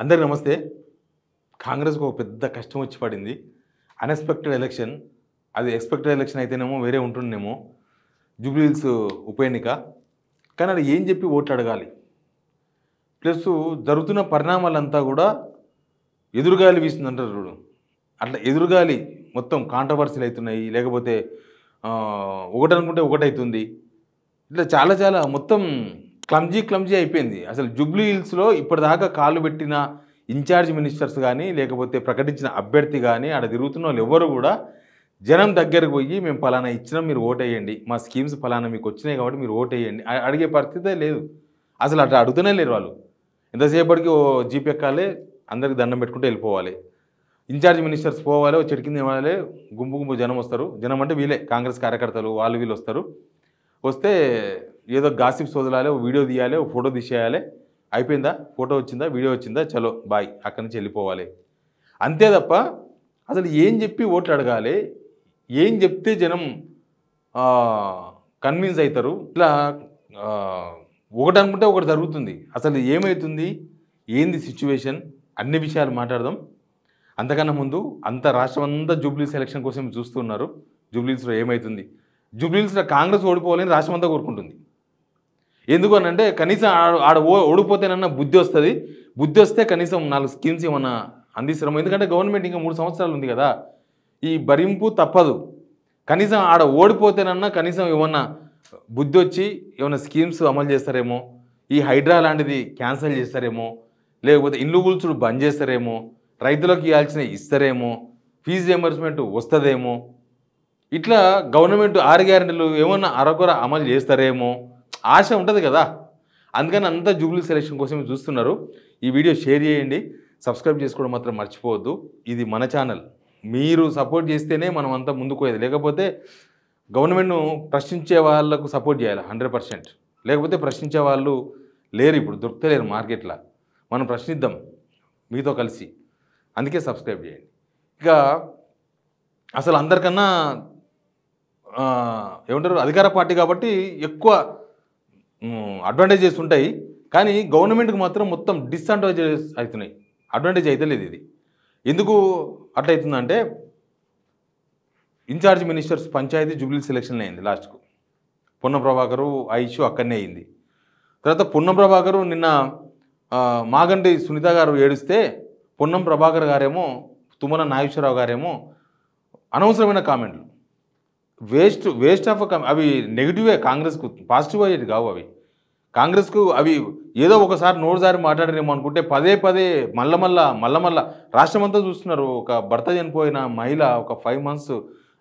అందరికీ నమస్తే. కాంగ్రెస్‌కు ఒక పెద్ద కష్టం వచ్చి పడింది. Unexpected election. అది ఎక్స్‌పెక్టెడ్ ఎలక్షన్ అయితేనేమో వేరే ఉంటుండేమో. జూబ్లీ హిల్స్ ఉప ఎన్నిక. కానీ ఆడ ఏం చెప్పి ఓట్లు అడగాలి? ప్లస్ జరుగుతున్న పరిణామాలంతా కూడా ఎదురుగాలి వీస్తుందంటారు చూడు. అట్లా ఎదురుగాలి మొత్తం కాంట్రవర్సీలు అవుతున్నాయి. లేకపోతే ఒకటనుకుంటే ఒకటైతుంది. ఇట్లా చాలా మొత్తం క్లమ్జీ అయిపోయింది. అసలు జూబ్లీ హిల్స్‌లో ఇప్పటిదాకా కాళ్ళు పెట్టిన ఇన్ఛార్జ్ మినిస్టర్స్ కానీ, లేకపోతే ప్రకటించిన అభ్యర్థి కానీ, ఆడ తిరుగుతున్న వాళ్ళు ఎవరు కూడా జనం దగ్గరకు పోయి మేము పలానా ఇచ్చినాం మీరు ఓటేయండి, మా స్కీమ్స్ పలానా మీకు వచ్చినాయి కాబట్టి మీరు ఓటేయండి అడిగే పరిస్థితే లేదు. అసలు అట్లా అడుగుతూనే లేరు వాళ్ళు. ఎంతసేపటికి ఓ జీప్ ఎక్కాలి, అందరికి దండం పెట్టుకుంటూ వెళ్ళిపోవాలి. ఇన్ఛార్జ్ మినిస్టర్స్ పోవాలి, ఓ చెట్టు కింద ఇవ్వాలి, గుంపు జనం వస్తారు. జనం అంటే వీళ్ళే కాంగ్రెస్ కార్యకర్తలు, వీళ్ళు వస్తారు. వస్తే ఏదో గాసిప్స్ వదలాలి, ఓ వీడియో తీయాలి, ఓ ఫోటో తీసేయాలి. అయిపోయిందా, ఫోటో వచ్చిందా, వీడియో వచ్చిందా, చలో బాయ్, అక్కడి నుంచి వెళ్ళిపోవాలి. అంతే తప్ప అసలు ఏం చెప్పి ఓట్లు అడగాలి, ఏం చెప్తే జనం కన్విన్స్ అవుతారు. ఇట్లా ఒకటి అనుకుంటే ఒకటి జరుగుతుంది. అసలు ఏమవుతుంది, ఏంది సిచ్యువేషన్, అన్ని విషయాలు మాట్లాడదాం. అంతకన్నా ముందు రాష్ట్రం అంతా జూబ్లీ ఎలక్షన్ కోసం చూస్తున్నారు. జూబ్లీస్లో ఏమవుతుంది, జూబ్లీస్లో కాంగ్రెస్ ఓడిపోవాలని రాష్ట్రం అంతా కోరుకుంటుంది. ఎందుకు అని అంటే కనీసం ఆడ ఓడిపోతేనన్నా బుద్ధి వస్తుంది. బుద్ధి వస్తే కనీసం 4 స్కీమ్స్ ఏమన్నా అందిస్తాము. ఎందుకంటే గవర్నమెంట్ ఇంకా 3 సంవత్సరాలు ఉంది కదా, ఈ భరింపు తప్పదు. కనీసం ఆడ ఓడిపోతేనన్నా కనీసం ఏమన్నా బుద్ధి వచ్చి ఏమైనా స్కీమ్స్ అమలు చేస్తారేమో, ఈ హైడ్రా లాంటిది క్యాన్సిల్ చేస్తారేమో, లేకపోతే ఇల్లు గుల్చుడు బంద్ చేస్తారేమో, రైతులకు ఇవ్వాల్సినవి ఇస్తారేమో, ఫీజు రియంబర్స్మెంట్ వస్తుందేమో, ఇట్లా గవర్నమెంట్ 6 గ్యారెంటీలు ఏమన్నా అరకొర అమలు చేస్తారేమో ఆశ ఉంటుంది కదా. అందుకని అంతా జూబ్లీ సెలక్షన్ కోసమే చూస్తున్నారు. ఈ వీడియో షేర్ చేయండి, సబ్స్క్రైబ్ చేసుకోవడం మాత్రం మర్చిపోవద్దు. ఇది మన ఛానల్, మీరు సపోర్ట్ చేస్తేనే మనం అంతా ముందుకు పోయేది. లేకపోతే గవర్నమెంట్ను ప్రశ్నించే వాళ్ళకు సపోర్ట్ చేయాలి 100%. లేకపోతే ప్రశ్నించే వాళ్ళు లేరు, ఇప్పుడు దొరుకుతలేరు మార్కెట్లో. మనం ప్రశ్నిద్దాం మీతో కలిసి. అందుకే సబ్స్క్రైబ్ చేయండి. ఇక అసలు అందరికన్నా ఏమంటారు, అధికార పార్టీ కాబట్టి ఎక్కువ అడ్వాంటేజెస్ ఉంటాయి. కానీ గవర్నమెంట్కి మాత్రం మొత్తం డిస్అడ్వాంటేజెస్ అవుతున్నాయి, అడ్వాంటేజ్ అయితే లేదు. ఇది ఎందుకు అట్లా అవుతుందంటే, in charge ministers panchayati jubilee selection అయింది. లాస్ట్కు పొన్నం ప్రభాకరు ఆ ఇష్యూ అక్కడనే అయింది. తర్వాత పొన్నం ప్రభాకరు నిన్న మాగంటి సునీత గారు ఏడుస్తే, పొన్నం ప్రభాకర్ గారేమో, తుమ్మల నాగేశ్వరరావు గారేమో అనవసరమైన కామెంట్లు, వేస్ట్ ఆఫ్ అవి నెగిటివే. కాంగ్రెస్కు పాజిటివ్ అయ్యేది కావు అవి. కాంగ్రెస్కు అవి ఏదో ఒకసారి నోరుసారి మాట్లాడరేమో అనుకుంటే పదే మళ్ళా రాష్ట్రం అంతా చూస్తున్నారు. ఒక భర్త చనిపోయిన మహిళ ఒక 5 months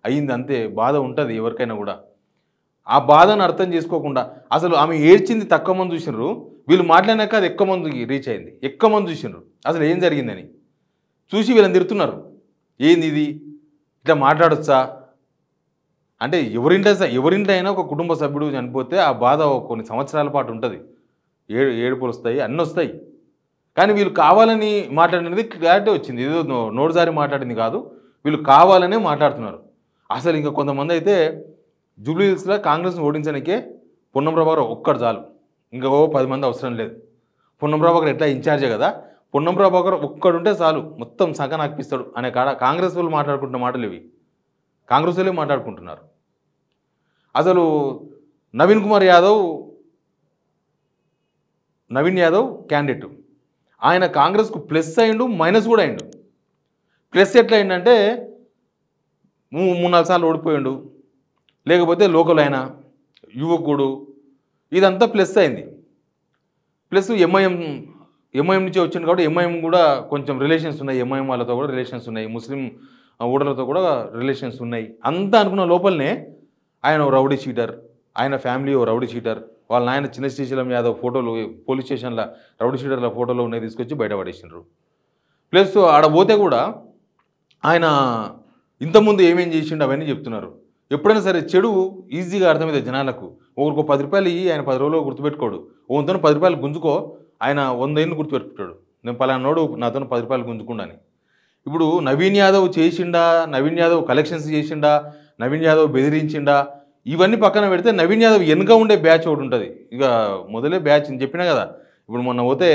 అయ్యింది, అంతే. బాధ ఉంటుంది ఎవరికైనా కూడా. ఆ బాధను అర్థం చేసుకోకుండా అసలు ఆమె ఏడ్చింది తక్కువ మంది చూసినారు, వీళ్ళు మాట్లాడినాక అది ఎక్కువ మందికి రీచ్ అయింది. ఎక్కువ మంది చూసినారు అసలు ఏం జరిగిందని. చూసి వీళ్ళని తిడుతున్నారు, ఏంది ఇది, ఇట్లా మాట్లాడొచ్చా అంటే. ఎవరింట్లో అయినా ఒక కుటుంబ సభ్యుడు చనిపోతే ఆ బాధ కొన్ని సంవత్సరాల పాటు ఉంటుంది. ఏడుపులు వస్తాయి, అన్నీ వస్తాయి. కానీ వీళ్ళు కావాలని మాట్లాడినది క్లారిటీ వచ్చింది. ఏదో నోటిసారి మాట్లాడింది కాదు, వీళ్ళు కావాలనే మాట్లాడుతున్నారు. అసలు ఇంకా కొంతమంది అయితే జూబ్లీ హిల్స్లో కాంగ్రెస్ని ఓడించడానికే పొన్నం ప్రభాకర్ ఒక్కడు చాలు, ఇంకా 10 మంది అవసరం లేదు. పొన్నం ప్రభాకర్ ఎట్లా ఇన్ఛార్జే కదా, పొన్నం ప్రభాకర్ ఒక్కడుంటే చాలు మొత్తం సగం ఆక్పిస్తాడు అనే కాడ కాంగ్రెస్ వాళ్ళు మాట్లాడుకుంటున్న మాటలు ఇవి. కాంగ్రెస్ వాళ్ళే మాట్లాడుకుంటున్నారు. అసలు నవీన్ యాదవ్ క్యాండిడేట్, ఆయన కాంగ్రెస్కు ప్లస్ అయిండు, మైనస్ కూడా అయిండు. ప్లస్ ఎట్లా అయిందంటే 3-4 సార్లు ఓడిపోయిండు, లేకపోతే లోకల్ అయినా యువకుడు, ఇదంతా ప్లస్ అయింది. ప్లస్ ఎంఐఎం నుంచే వచ్చింది కాబట్టి ఎంఐఎం కూడా కొంచెం రిలేషన్స్ ఉన్నాయి, ఎంఐఎం వాళ్ళతో కూడా రిలేషన్స్ ఉన్నాయి, ముస్లిం ఓటర్లతో కూడా రిలేషన్స్ ఉన్నాయి. అంతా అనుకున్న లోపలనే ఆయన రౌడీ షీటర్, ఆయన ఫ్యామిలీ ఓ రౌడీ షీటర్, వాళ్ళ నాయన చిన్న శ్రీశైలం యాదవ్ ఫోటోలు పోలీస్ స్టేషన్లో రౌడీ షీటర్ల ఫోటోలు ఉన్నాయి, తీసుకొచ్చి బయటపడేసినారు. ప్లస్ ఆడ పోతే కూడా ఆయన ఇంతకుముందు ఏమేం చేసిండు అవన్నీ చెప్తున్నారు. ఎప్పుడైనా సరే చెడు ఈజీగా అర్థమైంది జనాలకు. ఒకరికి 10 రూపాయలు ఇవి ఆయన 10 రోజులు గుర్తుపెట్టుకోడు. ఓతో 10 రూపాయలు గుంజుకో, ఆయన 100 ఏళ్ళు గుర్తుపెట్టుకుంటాడు, నేను పలానా నోడు నాతో 10 రూపాయలు గుంజుకుండాని. ఇప్పుడు నవీన్ యాదవ్ చేసిండా, నవీన్ యాదవ్ కలెక్షన్స్ చేసిండా, నవీన్ యాదవ్ బెదిరించిండా, ఇవన్నీ పక్కన పెడితే నవీన్ యాదవ్ వెనుక ఉండే బ్యాచ్ ఒకటి ఉంటుంది. ఇక మొదలే బ్యాచ్ అని చెప్పినా కదా. ఇప్పుడు మొన్న పోతే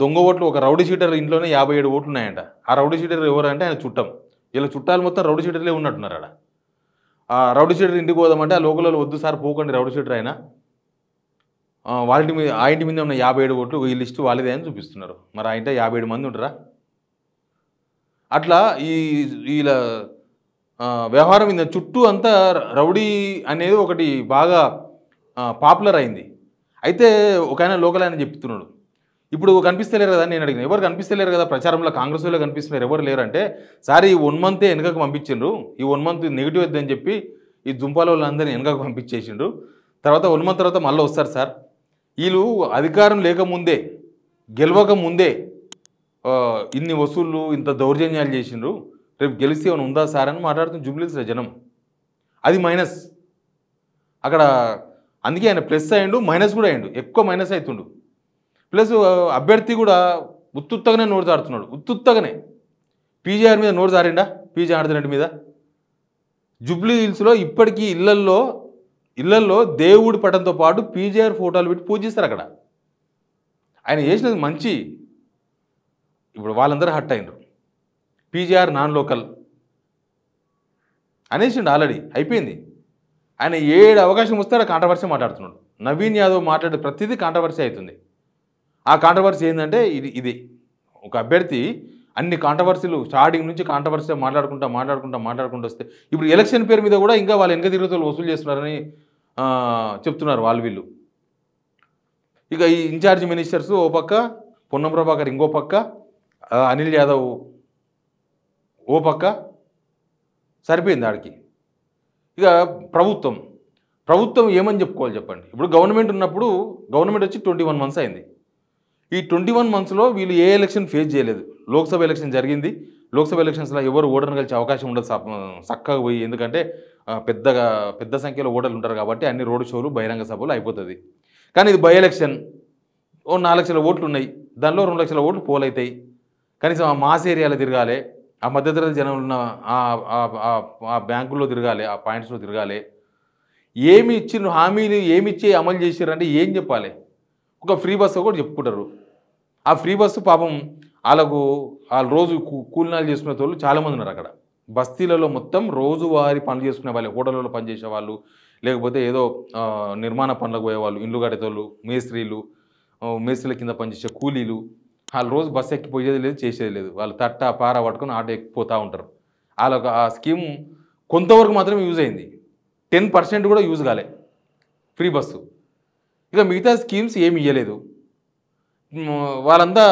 దొంగ ఓట్లు ఒక రౌడీ షీటర్ ఇంట్లోనే 57 ఓట్లు ఉన్నాయంట. ఆ రౌడీ షీటర్ ఎవరంటే ఆయన చుట్టం. ఇలా చుట్టాలు మొత్తం రౌడీ షీటర్లే ఉన్నట్టున్నారు ఆడ. ఆ రౌడీ షీటర్ ఇంటికి పోదామంటే ఆ లోకల్లో వద్దు సార్ పోకండి రౌడీ షీటర్ ఆయన, వాళ్ళ మీద ఆ ఇంటి మీద ఉన్న 57 ఓట్లు ఈ లిస్టు వాళ్ళదే అని చూపిస్తున్నారు. మరి ఆ ఇంట 57 మంది ఉంటారా? అట్లా వీళ్ళ వ్యవహారం మీద చుట్టూ అంతా రౌడీ అనేది ఒకటి బాగా పాపులర్ అయింది. అయితే ఒక ఆయన లోకల్ ఆయన చెప్తున్నాడు, ఇప్పుడు కనిపిస్తలేరు కదా నేను అడిగిన, ఎవరు కనిపిస్తలేరు కదా ప్రచారంలో, కాంగ్రెస్ వాళ్ళు కనిపిస్తున్నారు ఎవరు లేరు అంటే, సార్ ఈ 1 మంతే వెనకకు పంపించిండ్రు, ఈ 1 మంత్ నెగిటివ్ వద్దని చెప్పి ఈ జుంపాల వాళ్ళందరినీ వెనకకు పంపించేసిండ్రు, తర్వాత 1 మంత్ తర్వాత మళ్ళీ వస్తారు సార్, వీళ్ళు అధికారం లేకముందే గెలవక ముందే ఇన్ని వసూళ్ళు ఇంత దౌర్జన్యాలు చేసిండ్రు, రేపు గెలిస్తే ఏమైనా ఉందా సార్ అని మాట్లాడుతున్న జూబ్లీహిల్స్లో జనం. అది మైనస్ అక్కడ. అందుకే ఆయన ప్లస్ అయ్యిండు, మైనస్ కూడా అయ్యిండు, ఎక్కువ మైనస్ అవుతుండు. ప్లస్ అభ్యర్థి కూడా ఉత్తుత్తగానే నోరు జారుతున్నాడు, ఉత్తుత్తగానే. పీజీఆర్ మీద నోరు జారిండా, పీజీఆర్ రెడ్డి మీద. జూబ్లీహిల్స్లో ఇప్పటికీ ఇళ్లల్లో దేవుడి పటంతో పాటు పీజీఆర్ ఫోటోలు పెట్టి పూజిస్తారు అక్కడ. ఆయన చేసినది మంచి. ఇప్పుడు వాళ్ళందరూ హట్ అయినరు. పీజీఆర్ నాన్ లోకల్ అనేసిండు, ఆల్రెడీ అయిపోయింది. ఆయన 7 అవకాశం వస్తే కాంట్రవర్సీ మాట్లాడుతున్నాడు. నవీన్ యాదవ్ మాట్లాడే ప్రతిదీ కాంట్రవర్సీ అవుతుంది. ఆ కాంట్రవర్సీ ఏంటంటే ఇది ఒక అభ్యర్థి అన్ని కాంట్రవర్సీలు స్టార్టింగ్ నుంచి కాంట్రవర్సీ మాట్లాడుకుంటూ వస్తే ఇప్పుడు ఎలక్షన్ పేరు మీద కూడా ఇంకా వాళ్ళు వెనక తిరుగుతూ వసూలు చేస్తున్నారని చెప్తున్నారు వీళ్ళు. ఇక ఈ ఇన్ఛార్జ్ మినిస్టర్స్ ఓ పక్క, పొన్నం ప్రభాకర్ ఇంకో పక్క, అనిల్ యాదవ్ ఓ పక్క, సరిపోయింది ఆడికి. ఇక ప్రభుత్వం ఏమని చెప్పుకోవాలి చెప్పండి. ఇప్పుడు గవర్నమెంట్ ఉన్నప్పుడు, గవర్నమెంట్ వచ్చి 21 మంత్స్ అయింది. ఈ 21 మంత్స్లో వీళ్ళు ఏ ఎలక్షన్ ఫేస్ చేయలేదు. లోక్సభ ఎలక్షన్ జరిగింది, లోక్సభ ఎలక్షన్స్లో ఎవరు ఓటర్ని కలిసే అవకాశం ఉండదు చక్కగా పోయి, ఎందుకంటే పెద్ద సంఖ్యలో ఓటర్లు ఉంటారు కాబట్టి అన్ని రోడ్ షోలు బహిరంగ సభలు అయిపోతుంది. కానీ ఇది బై ఎలక్షన్, ఓ 4 లక్షల ఓట్లు ఉన్నాయి, దానిలో 2 లక్షల ఓట్లు పోలవుతాయి. కనీసం ఆ మాస్ ఏరియాలో తిరగాలి, ఆ మధ్యతరగతి జనం ఉన్న ఆ బ్యాంకుల్లో తిరగాలి, ఆ పాయింట్స్లో తిరగాలి. ఏమి ఇచ్చిన హామీలు ఏమిచ్చి అమలు చేసారంటే ఏం చెప్పాలి? ఒక ఫ్రీ బస్సు కూడా చెప్పుకుంటారు. ఆ ఫ్రీ బస్సు పాపం వాళ్ళు రోజు కూలినాలు చేసుకునే వాళ్ళు చాలామంది ఉన్నారు అక్కడ. బస్తీలలో మొత్తం రోజువారీ పనులు చేసుకునే వాళ్ళు, హోటళ్ళలో పనిచేసే వాళ్ళు, లేకపోతే ఏదో నిర్మాణ పనులకు పోయేవాళ్ళు, ఇండ్లు కట్టేతోళ్ళు, మేస్త్రీల కింద పనిచేసే కూలీలు, వాళ్ళు రోజు బస్సు ఎక్కిపోయేది లేదు, చేసేది లేదు. వాళ్ళు తట్ట పార పట్టుకొని ఆటో ఎక్కిపోతూ ఉంటారు. వాళ్ళకు ఆ స్కీమ్ కొంతవరకు మాత్రమే యూజ్ అయింది, 10% కూడా యూజ్ కాలే ఫ్రీ బస్సు. ఇక మిగతా స్కీమ్స్ ఏమి ఇవ్వలేదు. వాళ్ళంతా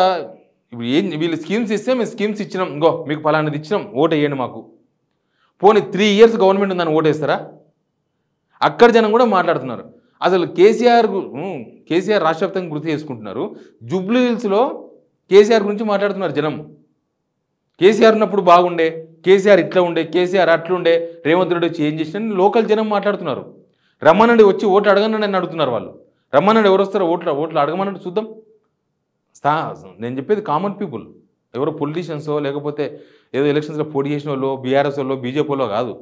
ఇప్పుడు వీళ్ళు స్కీమ్స్ ఇస్తే మేము స్కీమ్స్ ఇచ్చినాం, ఇంకో మీకు ఫలానాది ఇచ్చినాం, ఓటు వేయండి మాకు. పోనీ 3 ఇయర్స్ గవర్నమెంట్ ఉందని ఓటేస్తారా? అక్కడ జనం కూడా మాట్లాడుతున్నారు. అసలు కేసీఆర్ రాష్ట్ర వ్యాప్తంగా గుర్తు చేసుకుంటున్నారు, జూబ్లీహిల్స్లో కేసీఆర్ గురించి మాట్లాడుతున్నారు జనం. కేసీఆర్ ఉన్నప్పుడు బాగుండే, కేసీఆర్ ఇట్లా ఉండే, కేసీఆర్ అట్లుండే, రేవంత్ రెడ్డి వచ్చి ఏం చేసిన లోకల్ జనం మాట్లాడుతున్నారు. రమ్మనండి, వచ్చి ఓట్లు అడగనండి అని అడుగుతున్నారు వాళ్ళు. రమ్మనండి, ఎవరు వస్తారో ఓట్లు అడగమనండి చూద్దాం. నేను చెప్పేది కామన్ పీపుల్, ఎవరో పొలిటీషియన్సో లేకపోతే ఏదో ఎలక్షన్స్లో పోటీ చేసిన వాళ్ళు, బీఆర్ఎస్ వాళ్ళు, బీజేపీ వాళ్ళు కాదు,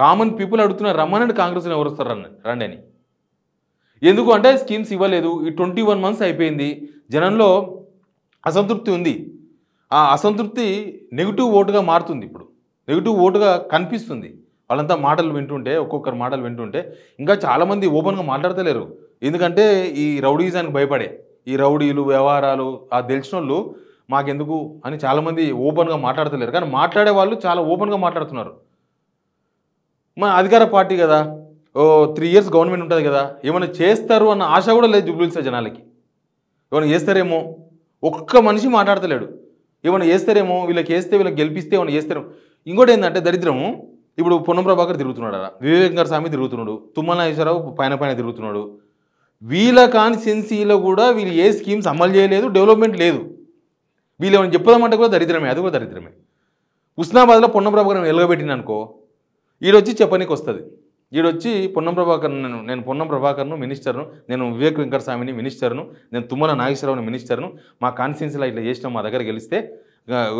కామన్ పీపుల్ అడుగుతున్నారు, రమ్మనండి కాంగ్రెస్లో ఎవరు వస్తారు రండి అని. ఎందుకు అంటే స్కీమ్స్ ఇవ్వలేదు. ఈ 21 మంత్స్ అయిపోయింది, జనంలో అసంతృప్తి ఉంది. ఆ అసంతృప్తి నెగిటివ్ ఓటుగా మారుతుంది. ఇప్పుడు నెగిటివ్ ఓటుగా కనిపిస్తుంది. వాళ్ళంతా మాటలు వింటుంటే, ఒక్కొక్కరు మాటలు వింటుంటే ఇంకా చాలామంది ఓపెన్గా మాట్లాడతలేరు. ఎందుకంటే ఈ రౌడీజానికి భయపడే, ఈ రౌడీలు వ్యవహారాలు తెలిసిన వాళ్ళు మాకెందుకు అని చాలామంది ఓపెన్గా మాట్లాడతలేరు. కానీ మాట్లాడే వాళ్ళు చాలా ఓపెన్గా మాట్లాడుతున్నారు. మా అధికార పార్టీ కదా, 3 ఇయర్స్ గవర్నమెంట్ ఉంటుంది కదా, ఏమైనా చేస్తారు అన్న ఆశ కూడా లేదు జూబ్లీహిల్స్ జనాలకి. ఏమైనా చేస్తారేమో, ఒక్క మనిషి మాట్లాడతలేడు. ఏమైనా చేస్తారేమో, వీళ్ళకి వేస్తే వీళ్ళకి గెలిపిస్తే ఏమైనా చేస్తారేమో. ఇంకోటి ఏంటంటే దరిద్రము, ఇప్పుడు పొన్నం ప్రభాకర్ తిరుగుతున్నాడు, వివేకంగారు స్వామి తిరుగుతున్నాడు, తుమ్మల నాగేశ్వరరావు పైన తిరుగుతున్నాడు. వీళ్ళ కాన్స్టిట్యున్సీలో కూడా వీళ్ళు ఏ స్కీమ్స్ అమలు చేయలేదు, డెవలప్మెంట్ లేదు. వీళ్ళు ఏమైనా చెప్పదామంటే కూడా దరిద్రమే, అది కూడా దరిద్రమే. హుస్నాబాద్లో పొన్నం ప్రభాకర్ వెలగబెట్టిన అనుకో, ఈడొచ్చి చెప్పనీకి వస్తుంది. ఈడొచ్చి పొన్నం ప్రభాకర్, నేను పొన్నం ప్రభాకర్ను మినిస్టర్ను, నేను వివేక్ వెంకటస్వామిని మినిస్టర్ను, నేను తుమ్మల నాగేశ్వరరావుని మినిస్టర్ను, మా కాన్స్టిట్యున్సీలో ఇట్లా చేసినాం, మా దగ్గర గెలిస్తే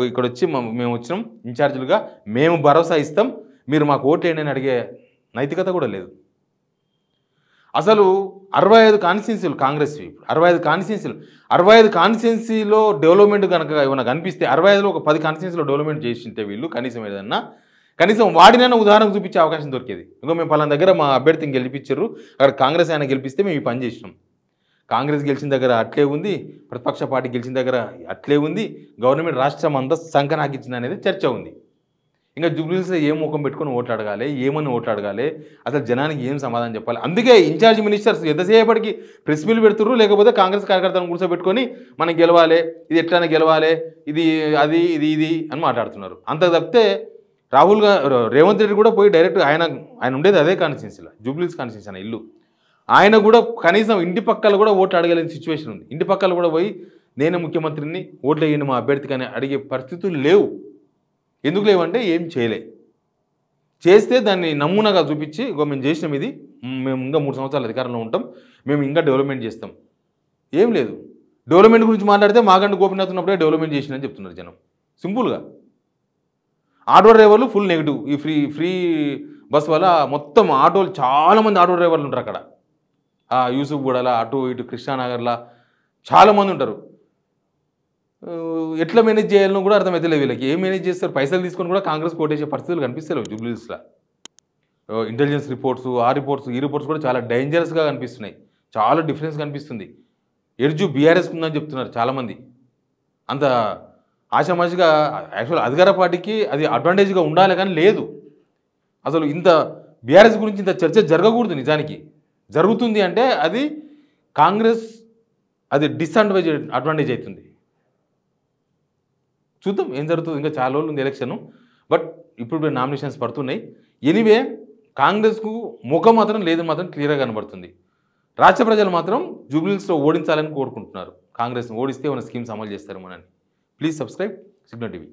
ఇక్కడ వచ్చి మేము వచ్చినాం ఇన్ఛార్జీలుగా, మేము భరోసా ఇస్తాం, మీరు మాకు ఓటు వేయండి అని అడిగే నైతికత కూడా లేదు. అసలు 65 కాన్స్టిట్యున్సీలు కాంగ్రెస్వి, 65 కాన్స్టిట్యున్సీలో డెవలప్మెంట్ కనుక ఏమైనా కనిపిస్తే 65లో ఒక 10 కాన్స్టిట్యున్సీలో డెవలప్మెంట్ చేసింటే వీళ్ళు కనీసం ఏదన్నా, కనీసం వాడినైనా ఉదాహరణకు చూపించే అవకాశం దొరికేది. ఇంకో మేము పలానా దగ్గర మా అభ్యర్థిని గెలిపించారు, అక్కడ కాంగ్రెస్ ఆయన గెలిపిస్తే మేము ఈ పని చేసినాం. కాంగ్రెస్ గెలిచిన దగ్గర అట్లే ఉంది, ప్రతిపక్ష పార్టీ గెలిచిన దగ్గర అట్లే ఉంది, గవర్నమెంట్ రాష్ట్రం అంతా సంకనాకిచ్చింది అనేది చర్చ ఉంది. ఇంకా జూబ్లీహిల్స్లో ఏం ముఖం పెట్టుకొని ఓట్లు అడగాలి, ఏమని ఓట్లు అడగాలి, అసలు జనానికి ఏం సమాధానం చెప్పాలి. అందుకే ఇన్ఛార్జ్ మినిస్టర్స్ ఎంతసేపటికి ప్రెస్ మీట్లు పెడుతుర్రు, లేకపోతే కాంగ్రెస్ కార్యకర్తలను కూర్చోబెట్టుకొని మనం గెలవాలి, ఇది ఎట్లనే గెలవాలి, ఇది అది ఇది అని మాట్లాడుతున్నారు. అంత తప్పితే రేవంత్ రెడ్డి కూడా పోయి డైరెక్ట్ ఆయన ఉండేది అదే కాన్స్టిట్యున్సీలో, జూబ్లీహిల్స్ కాన్స్టిట్యున్సీ అనే ఇల్లు. ఆయన కూడా కనీసం ఇంటి పక్కల కూడా ఓట్లు అడగలేని సిచ్యువేషన్ ఉంది. ఇంటి పక్కల కూడా పోయి నేనే ముఖ్యమంత్రిని, ఓట్లు వేయండి మా అభ్యర్థికి అని అడిగే పరిస్థితులు లేవు. ఎందుకు లేవంటే ఏం చేయలే. చేస్తే దాన్ని నమూనాగా చూపించి మేము చేసినాం, ఇది మేము ఇంకా 3 సంవత్సరాలు అధికారంలో ఉంటాం, మేము ఇంకా డెవలప్మెంట్ చేస్తాం. ఏం లేదు. డెవలప్మెంట్ గురించి మాట్లాడితే మాగంటి గోపీనాథ్ ఉన్నప్పుడే డెవలప్మెంట్ చేసినని చెప్తున్నారు జనం సింపుల్గా. ఆటో డ్రైవర్లు ఫుల్ నెగిటివ్. ఈ ఫ్రీ బస్ వల్ల మొత్తం ఆటోలు, చాలామంది ఆటో డ్రైవర్లు ఉంటారు అక్కడ. యూసుఫ్గూడలా, అటు ఇటు కృష్ణానగర్లా చాలామంది ఉంటారు. ఎట్లా మేనేజ్ చేయాలనో కూడా అర్థమవుతలేదు వీళ్ళకి. ఏం మేనేజ్ చేస్తారు? పైసలు తీసుకొని కూడా కాంగ్రెస్ కోటేసే పరిస్థితులు కనిపిస్తలేవు జూబ్లీహిల్స్లో. ఇంటెలిజెన్స్ రిపోర్ట్స్, ఈ రిపోర్ట్స్ కూడా చాలా డేంజరస్గా కనిపిస్తున్నాయి. చాలా డిఫరెన్స్ కనిపిస్తుంది. ఎడ్జు బీఆర్ఎస్కి ఉందని చెప్తున్నారు చాలామంది. అంత ఆషామాషిగా యాక్చువల్ అధికార పార్టీకి అది అడ్వాంటేజ్గా ఉండాలి కానీ లేదు. అసలు ఇంత బీఆర్ఎస్ గురించి ఇంత చర్చ జరగకూడదు. నిజానికి జరుగుతుంది అంటే అది కాంగ్రెస్, అది అడ్వాంటేజ్ అవుతుంది. చూద్దాం ఏం జరుగుతుంది. ఇంకా చాలా రోజులు ఉంది ఎలక్షన్. బట్ ఇప్పుడు నామినేషన్స్ పడుతున్నాయి. ఎనీవే కాంగ్రెస్కు ముఖం మాత్రం లేదని మాత్రం క్లియర్గా కనబడుతుంది. రాష్ట్ర ప్రజలు మాత్రం జూబ్లీహిల్స్లో ఓడించాలని కోరుకుంటున్నారు. కాంగ్రెస్ని ఓడిస్తే ఏమైనా స్కీమ్స్ అమలు చేస్తారు మనని. Please subscribe signal TV.